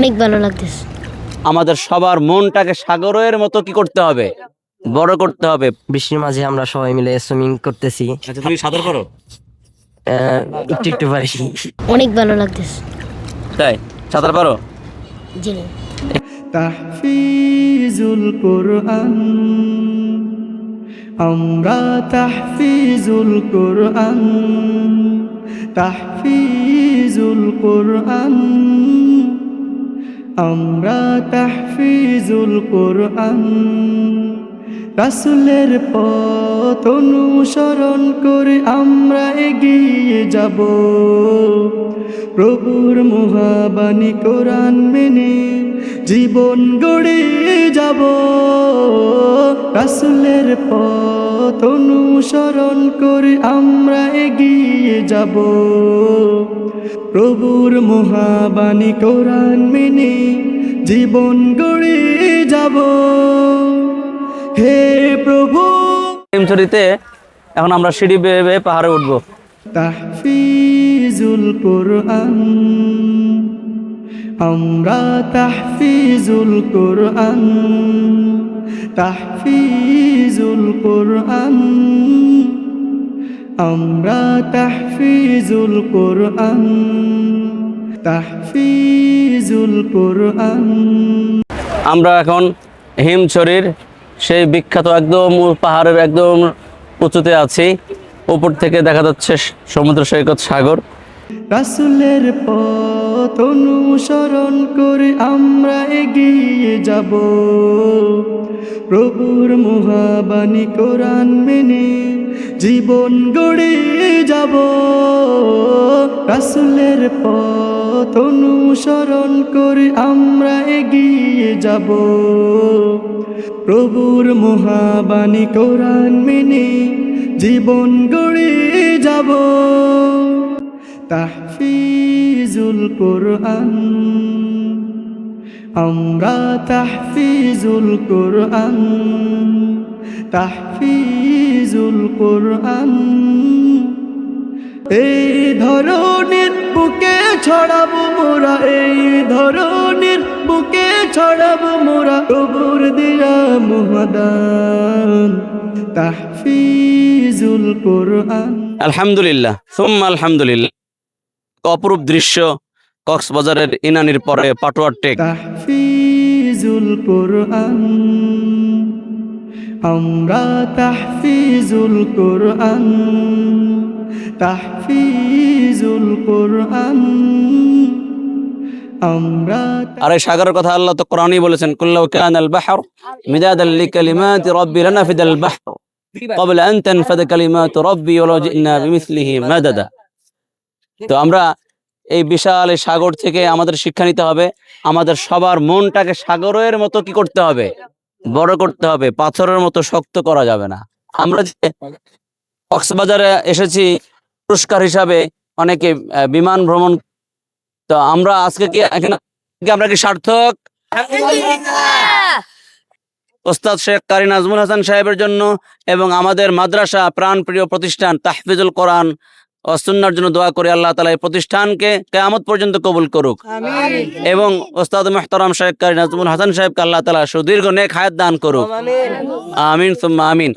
অনেক ভালো লাগতেছে। আমাদের সবার মনটাকে সাগরের মতো কি করতে হবে, বড় করতে হবে। বৃষ্টির মাঝে আমরা সবাই মিলে সুইমিং করতেছি। আচ্ছা, তুমি সাঁতার করো? একটু একটু পারি। অনেক ভালো লাগতেছে। তাই সাঁতার পারো? জি। তাহফিজুল কোরআন, আমরা তাহফিজুল কোরআন, তাহফিজুল কোরআন, আমরা তাহফিজুল কোরআন। রাসূলের পথ অনুসরণ করে আমরা এগিয়ে যাব, প্রভুর মহাবাণী কোরআন মেনে জীবন গড়ে যাব। রাসূলের পথ অনুসরণ করে আমরা এগিয়ে যাব, প্রভুর মহাবাণী কোরআন মেনে জীবন গড়ে যাব। হে প্রভু, হিমছড়িতে এখন আমরা সিঁড়ি বেয়ে বেয়ে পাহাড়ে উঠবো। তাহফিজুল কোরআন, আমরা তাহফিজুল কোরআন, তাহফিজুল কোরআন, আমরা তাহফিজুল কোরআন, তাহফিজুল কোরআন। আমরা এখন হিমছড়ির সেই বিখ্যাত একদম পাহাড়ের একদম উঁচুতে আছি। উপর থেকে দেখা যাচ্ছে সমুদ্র সৈকত, সাগর। রাসূলের পথ অনুসরণ করে আমরা এগিয়ে যাব, প্রভুর মহাবাণী কোরআন মেনে জীবন গড়ে যাব। রাসূলের পথ অনুসরণ করে আমরা এগিয়ে যাব, প্রভুর মহাবাণী কোরআন মেনে জীবন গড়ে যাব। তাহফিজুল কোরআন, আমরা তাহফিজুল কোরআন, তাহফিজুল কোরআন। এই ধরনের বুকে ছড়াবো মোরা, এই ধরনের বুকে ছড়াবো মোরা, প্রভুর দিয়া মহাদান। তাহফিজুল কোরআন। আলহামদুলিল্লাহ, সুম্মা আলহামদুলিল্লাহ। অপরূপ দৃশ্য কক্সবাজারের ইনানির পরে পাটোয়ার টেক। তাহফিজুল কোরআন, আমরা তাহফিজুল কোরআন, তাহফিজুল কোরআন, আমরা। আর এই সাগরের কথা আল্লাহ তো কোরআনই বলেছেন, কুল্লাউ কানাল বাহর মিদাদাল লিকালিমাতি রাব্বি লানাফিদাল বাহর ক্বাবলা আন তানফাদা কালিমাতু রাব্বি ওয়ালাউ জিনা বিমিসলিহি মাদাদা। তো আমরা এই বিশাল এই সাগর থেকে আমাদের শিক্ষা নিতে হবে। আমাদের সবার মনটাকে সাগরের মতো কি করতে হবে, বড় করতে হবে। পাথরের মতো শক্ত করা যাবে না। আমরা যে কক্সবাজারে এসেছি পুরস্কার হিসাবে, অনেকে বিমান ভ্রমণ। তো আমরা আজকে কি এখানে আমরা কি সার্থক? ওস্তাদ শেখ কারি নাজমুল হাসান সাহেবের জন্য এবং আমাদের মাদ্রাসা প্রাণপ্রিয় প্রতিষ্ঠান তাহফিজুল কোরআন ও সুন্নাহর জন্য দোয়া করে আল্লাহ তাআলা এই প্রতিষ্ঠানকে কিয়ামত পর্যন্ত কবুল করুক। আমিন। এবং ওস্তাদ মুহতারাম শেখ কারি নাজমুল হাসান সাহেবকে আল্লাহ তাআলা সুদীর্ঘ নেক হায়াত দান করুক। আমিন সুম্মা আমিন।